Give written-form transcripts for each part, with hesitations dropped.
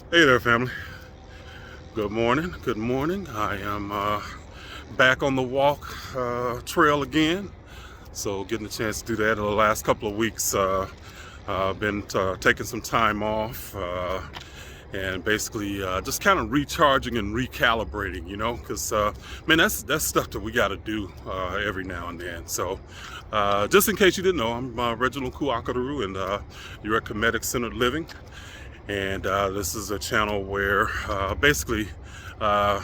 Hey there, family. Good morning. Good morning. I am back on the walk trail again. So, getting a chance to do that in the last couple of weeks. Been taking some time off and basically just kind of recharging and recalibrating, because man, that's stuff that we got to do every now and then. So, just in case you didn't know, I'm Reginald Kuakaru, and you're at Kemetic Centered Living. And this is a channel where basically uh,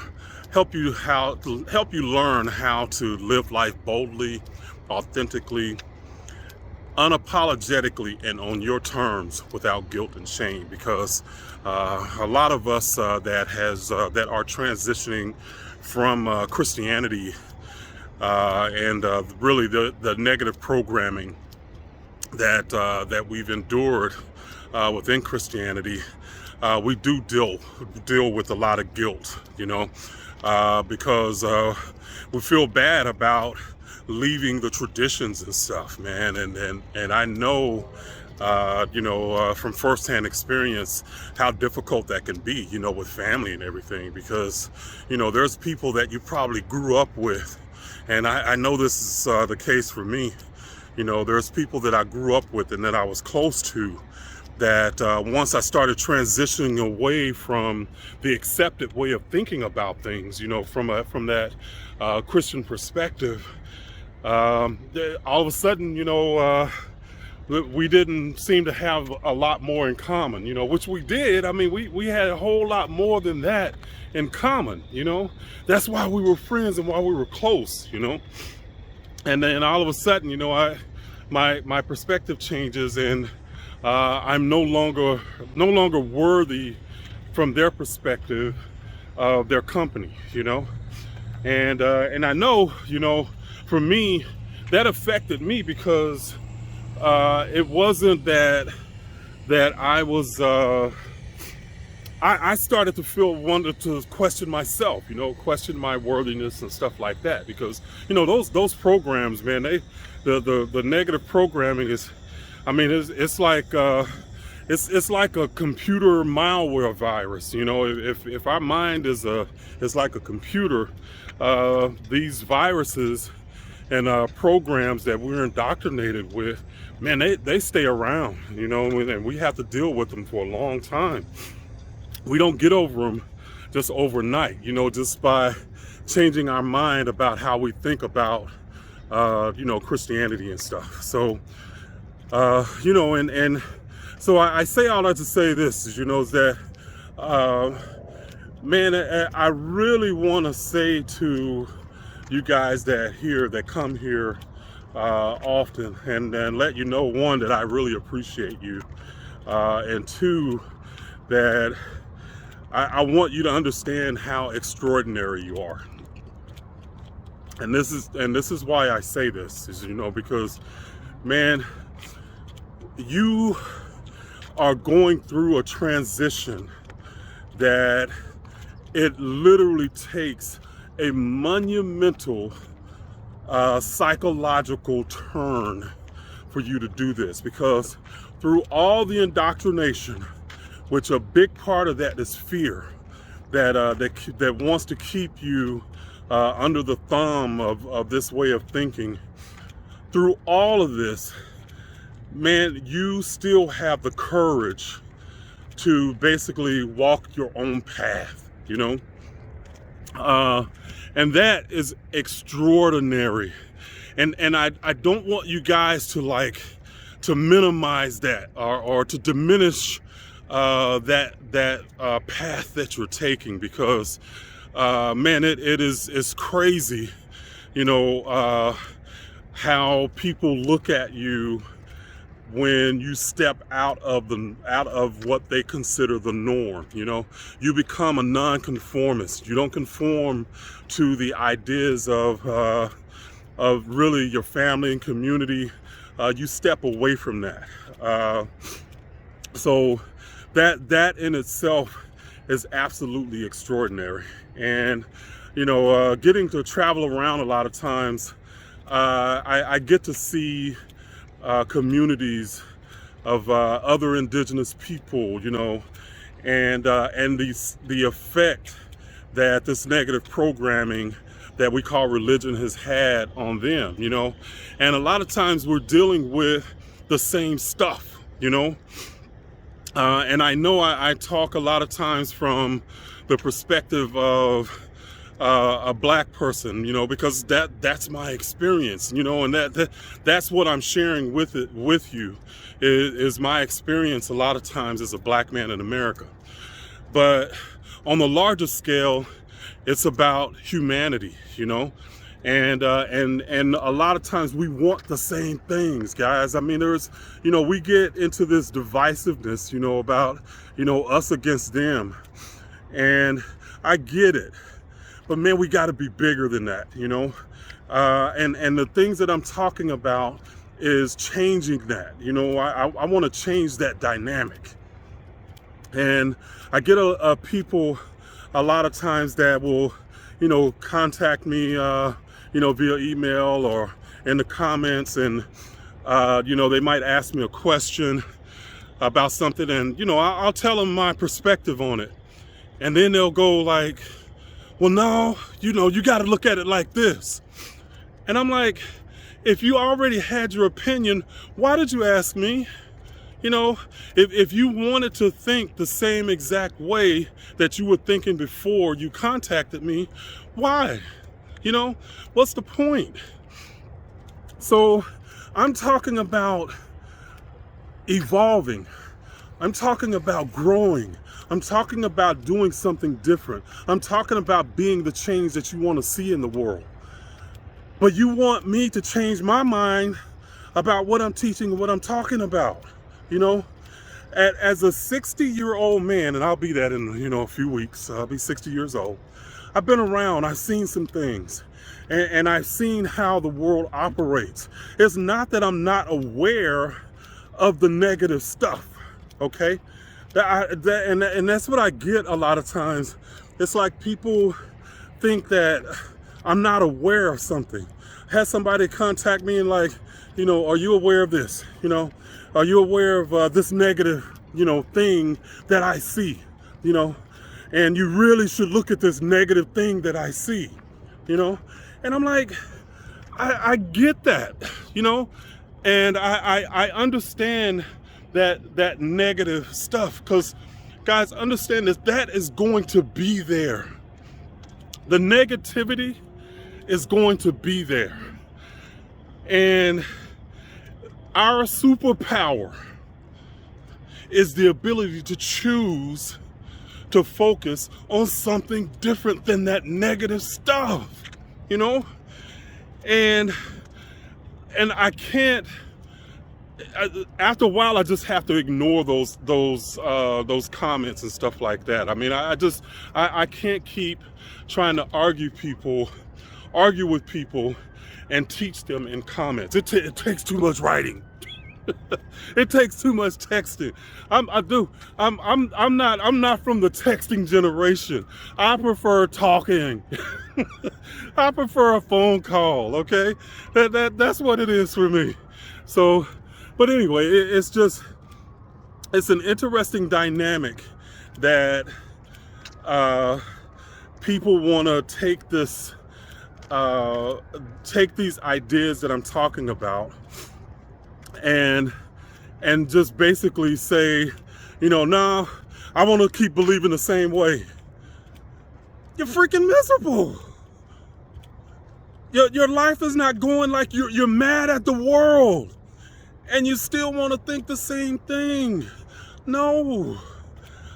help you learn how to live life boldly, authentically, unapologetically, and on your terms without guilt and shame. Because a lot of us that are transitioning from Christianity and really the negative programming that we've endured within Christianity, we do deal with a lot of guilt, because we feel bad about leaving the traditions and stuff, man. And I know, from firsthand experience, how difficult that can be, with family and everything, because, there's people that you probably grew up with. And I know this is the case for me. There's people that I grew up with and that I was close to that once I started transitioning away from the accepted way of thinking about things, from that Christian perspective, all of a sudden, we didn't seem to have a lot more in common, which we did. I mean, we had a whole lot more than that in common, That's why we were friends and why we were close, And then all of a sudden, my perspective changes, and I'm no longer worthy from their perspective of their company, and I know, for me, that affected me because it wasn't that I was. I started to wanted to question myself, question my worthiness and stuff like that, because those programs, man, the negative programming is, I mean, it's like it's like a computer malware virus, if our mind is like a computer, these viruses and programs that we're indoctrinated with, man, they stay around, and we have to deal with them for a long time. We don't get over them just overnight, just by changing our mind about how we think about, Christianity and stuff. So, and so I say all that to say this, is that, man, I really want to say to you guys that come here often, and let you know, one, that I really appreciate you, and two, that I want you to understand how extraordinary you are. And this is why I say this, is, because, man, you are going through a transition that it literally takes a monumental psychological turn for you to do this, because through all the indoctrination, which a big part of that is fear, that wants to keep you under the thumb of this way of thinking. Through all of this, man, you still have the courage to basically walk your own path, and that is extraordinary. And I don't want you guys to minimize that, or to diminish that path that you're taking, because man, it's crazy, how people look at you when you step out of what they consider the norm. You become a nonconformist. You don't conform to the ideas of really your family and community. You step away from that. So that in itself is absolutely extraordinary. And getting to travel around a lot of times, I get to see communities of other indigenous people, and the effect that this negative programming that we call religion has had on them, you know. And a lot of times we're dealing with the same stuff, you know. And I know I talk a lot of times from the perspective of a black person, you know, because that's my experience, you know, and that's what I'm sharing with you is my experience a lot of times as a black man in America. But on the larger scale, it's about humanity, you know, and a lot of times we want the same things, guys. I mean, you know, we get into this divisiveness, you know, about, you know, us against them, and I get it, but man, we got to be bigger than that, you know, and the things that I'm talking about is changing that, you know. I want to change that dynamic, and I get people a lot of times that will, you know, contact me, you know, via email or in the comments, and you know, they might ask me a question about something, and you know, I'll tell them my perspective on it, and then they'll go like, well, no, you know, you got to look at it like this. And I'm like, if you already had your opinion, why did you ask me? You know, if you wanted to think the same exact way that you were thinking before you contacted me, why? You know, what's the point? So I'm talking about evolving. I'm talking about growing. I'm talking about doing something different. I'm talking about being the change that you want to see in the world. But you want me to change my mind about what I'm teaching and what I'm talking about. You know, as a 60-year-old man, and I'll be that in, you know, a few weeks, I'll be 60 years old. I've been around, I've seen some things, and I've seen how the world operates. It's not that I'm not aware of the negative stuff, okay? And that's what I get a lot of times. It's like people think that I'm not aware of something. I had somebody contact me and like, you know, are you aware of this? You know, are you aware of this negative, you know, thing that I see, you know? And you really should look at this negative thing that I see, you know? And I'm like, I get that, you know? And I understand that negative stuff, because guys, understand this, that is going to be there. The negativity is going to be there. And our superpower is the ability to choose to focus on something different than that negative stuff, you know? And I can't, after a while, I just have to ignore those comments and stuff like that. I mean, I can't keep trying to argue with people and teach them in comments. It takes too much writing. It takes too much texting. I'm not from the texting generation. I prefer talking. I prefer a phone call. Okay, that's what it is for me. So, but anyway, it's an interesting dynamic that people want to take these ideas that I'm talking about and just basically say, you know, nah, I want to keep believing the same way. You're freaking miserable. Your life is not going, like you're mad at the world and you still want to think the same thing. No,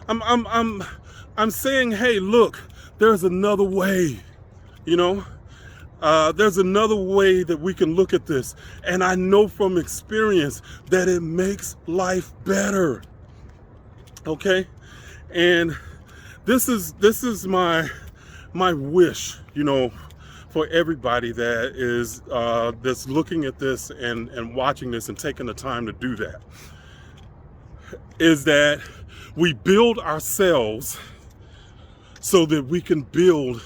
I'm saying, hey, look, there's another way, you know. There's another way that we can look at this, and I know from experience that it makes life better. Okay, and this is my wish, you know, for everybody that is that's looking at this and watching this and taking the time to do that, is that we build ourselves so that we can build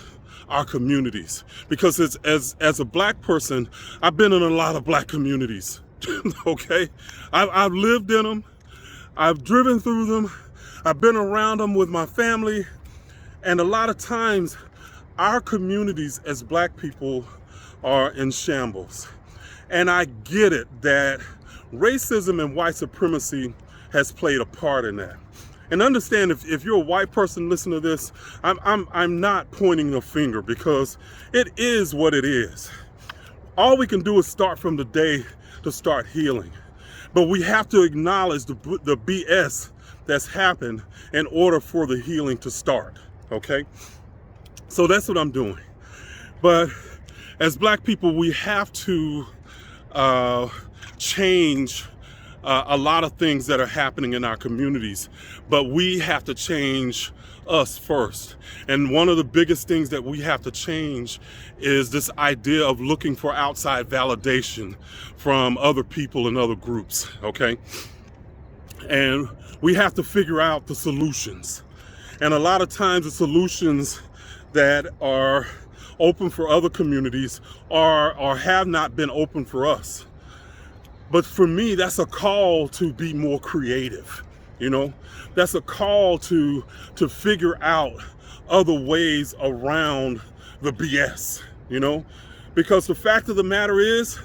our communities. Because as a black person, I've been in a lot of black communities. Okay, I've lived in them, I've driven through them, I've been around them with my family, and a lot of times our communities as Black people are in shambles. And I get it that racism and white supremacy has played a part in that. And understand, if you're a white person listening to this, I'm not pointing a finger, because it is what it is. All we can do is start from the day to start healing. But we have to acknowledge the BS that's happened in order for the healing to start, okay? So that's what I'm doing. But as Black people, we have to change a lot of things that are happening in our communities, but we have to change us first. And one of the biggest things that we have to change is this idea of looking for outside validation from other people and other groups, okay? And we have to figure out the solutions. And a lot of times the solutions that are open for other communities are or have not been open for us. But for me, that's a call to be more creative, you know? That's a call to figure out other ways around the BS, you know? Because the fact of the matter is,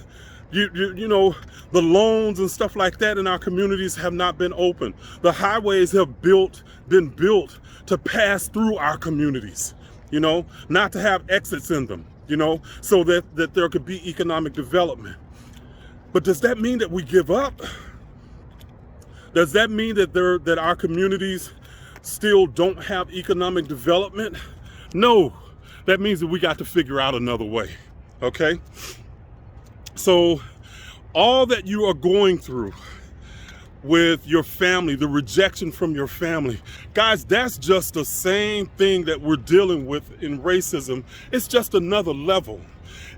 you know, the loans and stuff like that in our communities have not been open. The highways have been built to pass through our communities, you know, not to have exits in them, you know, so that there could be economic development. But does that mean that we give up? Does that mean that our communities still don't have economic development? No, that means that we got to figure out another way, okay? So all that you are going through with your family, the rejection from your family, guys, that's just the same thing that we're dealing with in racism. It's just another level.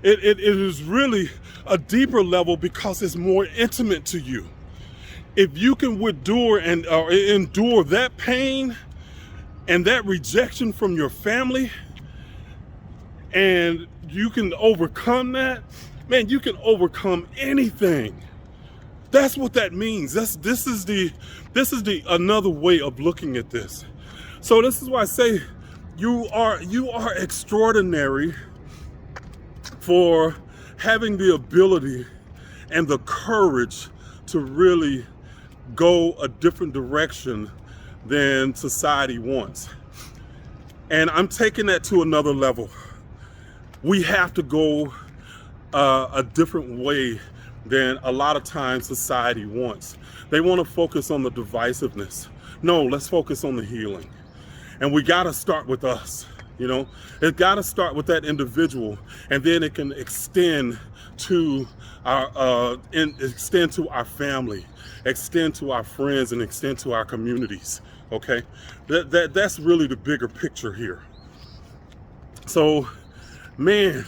It is really a deeper level because it's more intimate to you. If you can endure that pain and that rejection from your family, and you can overcome that, man, you can overcome anything. That's what that means. This is the another way of looking at this. So this is why I say you are extraordinary for having the ability and the courage to really go a different direction than society wants. And I'm taking that to another level. We have to go a different way than a lot of times society wants. They want to focus on the divisiveness. No, let's focus on the healing. And we got to start with us, you know? It got to start with that individual, and then it can extend to our family, extend to our friends, and extend to our communities, okay? That's really the bigger picture here. So, man,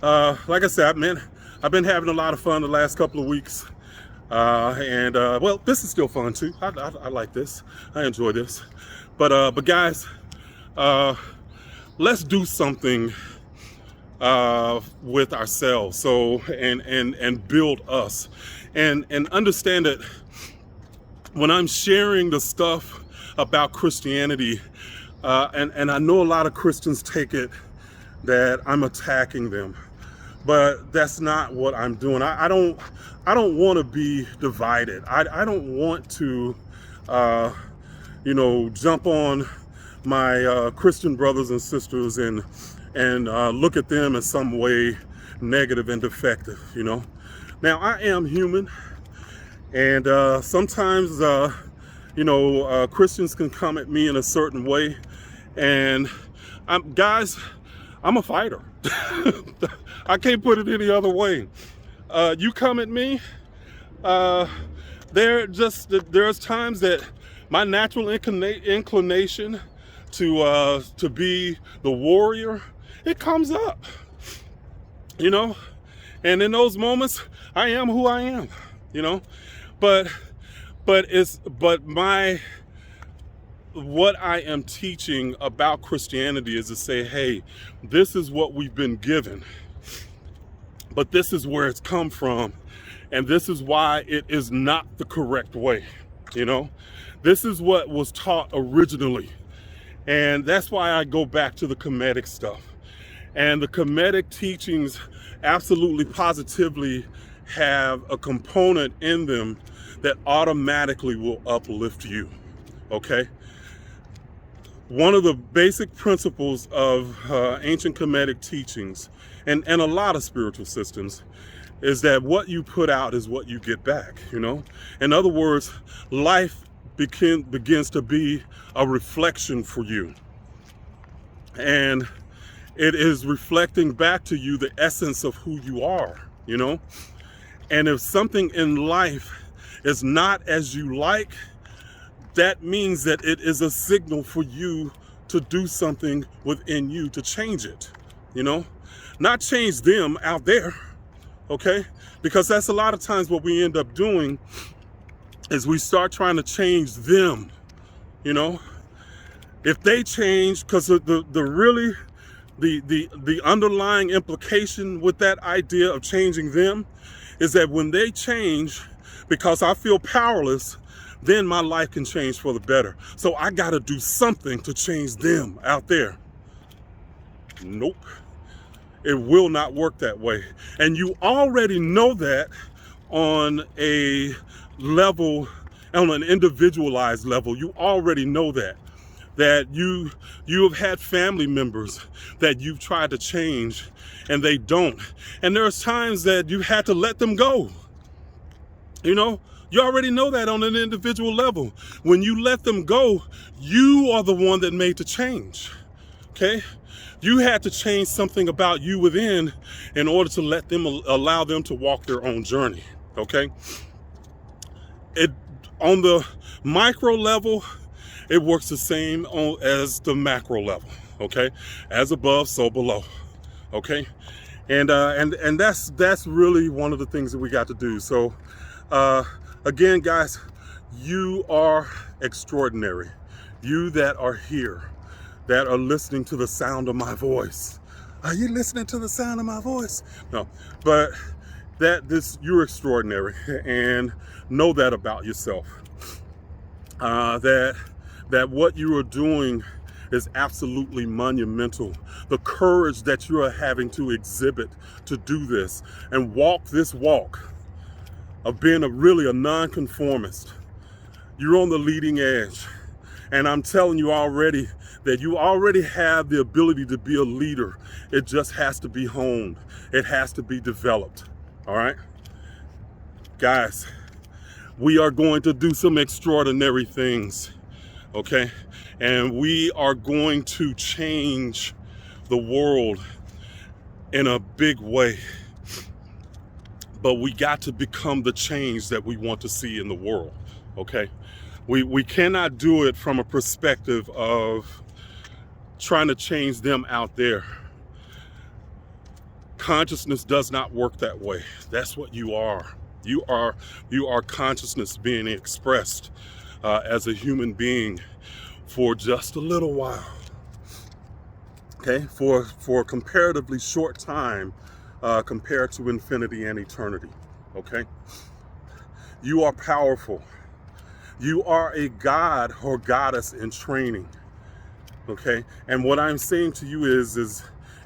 like I said, man, I've been having a lot of fun the last couple of weeks. Well, this is still fun too. I like this. I enjoy this. But guys, let's do something with ourselves. So, and build us, and understand that when I'm sharing the stuff about Christianity, and I know a lot of Christians take it that I'm attacking them, but that's not what I'm doing. I don't want to be divided. I don't want to, you know, jump on my Christian brothers and sisters and look at them in some way negative and defective, you know. Now, I am human, and sometimes, you know, Christians can come at me in a certain way, and I'm a fighter. I can't put it any other way. You come at me, there's times that my natural inclination to be the warrior, it comes up, you know, and in those moments I am who I am, you know, but what I am teaching about Christianity is to say, hey, this is what we've been given, but this is where it's come from, and this is why it is not the correct way, you know. This is what was taught originally. And that's why I go back to the Kemetic stuff. And the Kemetic teachings absolutely positively have a component in them that automatically will uplift you, okay? One of the basic principles of ancient Kemetic teachings and a lot of spiritual systems is that what you put out is what you get back, you know? In other words, life begins to be a reflection for you. And it is reflecting back to you the essence of who you are, you know? And if something in life is not as you like, that means that it is a signal for you to do something within you to change it, you know? Not change them out there, okay? Because that's a lot of times what we end up doing is we start trying to change them, you know? If they change, because the underlying implication with that idea of changing them is that when they change, because I feel powerless, then my life can change for the better. So I got to do something to change them out there. Nope. It will not work that way. And you already know that on a level, on an individualized level. You already know that you have had family members that you've tried to change and they don't. And there's times that you had to let them go. You know, you already know that on an individual level. When you let them go, you are the one that made the change, okay? You had to change something about you within in order to let them, allow them to walk their own journey, okay? On the micro level, it works the same as the macro level, okay? As above, so below, okay? And that's really one of the things that we got to do. So, again, guys, you are extraordinary. You that are here, that are listening to the sound of my voice. Are you listening to the sound of my voice? No, but you're extraordinary, and know that about yourself. That what you are doing is absolutely monumental. The courage that you are having to exhibit to do this and walk this walk of being really a nonconformist. You're on the leading edge. And I'm telling you already that you already have the ability to be a leader. It just has to be honed. It has to be developed. All right? Guys, we are going to do some extraordinary things. Okay? And we are going to change the world in a big way. But we got to become the change that we want to see in the world, okay? We cannot do it from a perspective of trying to change them out there. Consciousness does not work that way. That's what you are. You are consciousness being expressed as a human being for just a little while, okay? For a comparatively short time, compared to infinity and eternity, okay? You are powerful. You are a god or goddess in training, okay? And what I'm saying to you is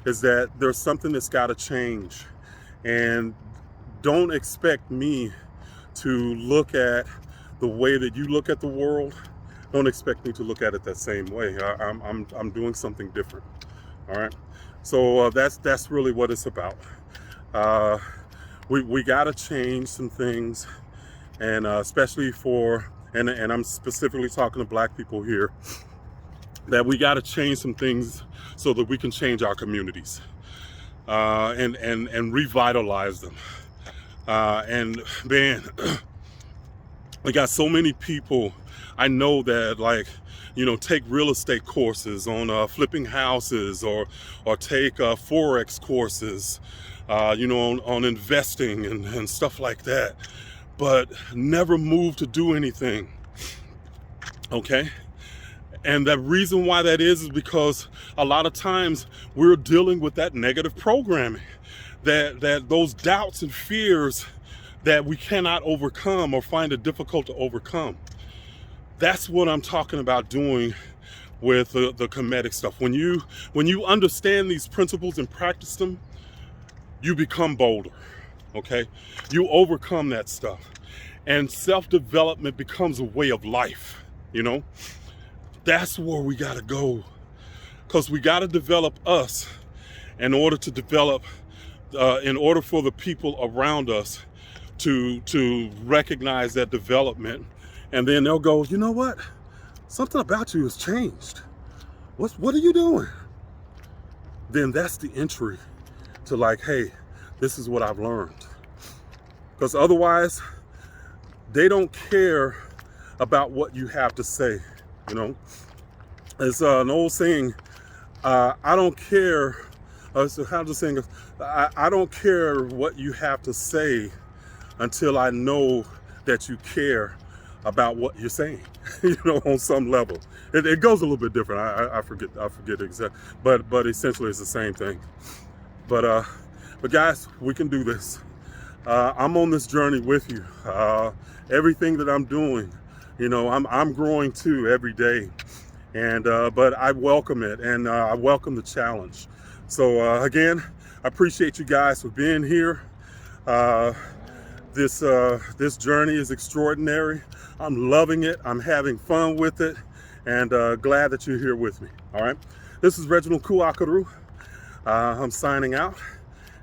that there's something that's got to change. And don't expect me to look at the way that you look at the world. Don't expect me to look at it that same way. I'm doing something different, all right? So that's really what it's about. We got to change some things, and especially and I'm specifically talking to Black people here, that we got to change some things so that we can change our communities and revitalize them. And man, we got so many people I know that, like, you know, take real estate courses on flipping houses or take Forex courses, you know, on investing and stuff like that, but never move to do anything, okay? And the reason why that is because a lot of times we're dealing with that negative programming, that those doubts and fears that we cannot overcome or find it difficult to overcome. That's what I'm talking about doing with the Kemetic stuff. When you understand these principles and practice them, you become bolder, okay? You overcome that stuff. And self-development becomes a way of life, you know? That's where we gotta go. Because we gotta develop us in order to develop, in order for the people around us to recognize that development. And then they'll go, you know what? Something about you has changed. What are you doing? Then that's the entry to like, hey, this is what I've learned. Because otherwise, they don't care about what you have to say, you know? It's an old saying, I don't care, so how the saying goes, I don't care what you have to say until I know that you care about what you're saying, you know, on some level. It goes a little bit different. I forget exactly, but essentially it's the same thing. But guys, we can do this. I'm on this journey with you. Everything that I'm doing, you know, I'm growing too every day, and but I welcome it, and I welcome the challenge. So again, I appreciate you guys for being here. This journey is extraordinary. I'm loving it. I'm having fun with it, and glad that you're here with me. All right, this is Reginald Kuakaru. I'm signing out,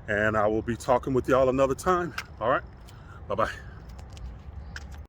and I will be talking with y'all another time. All right, bye-bye.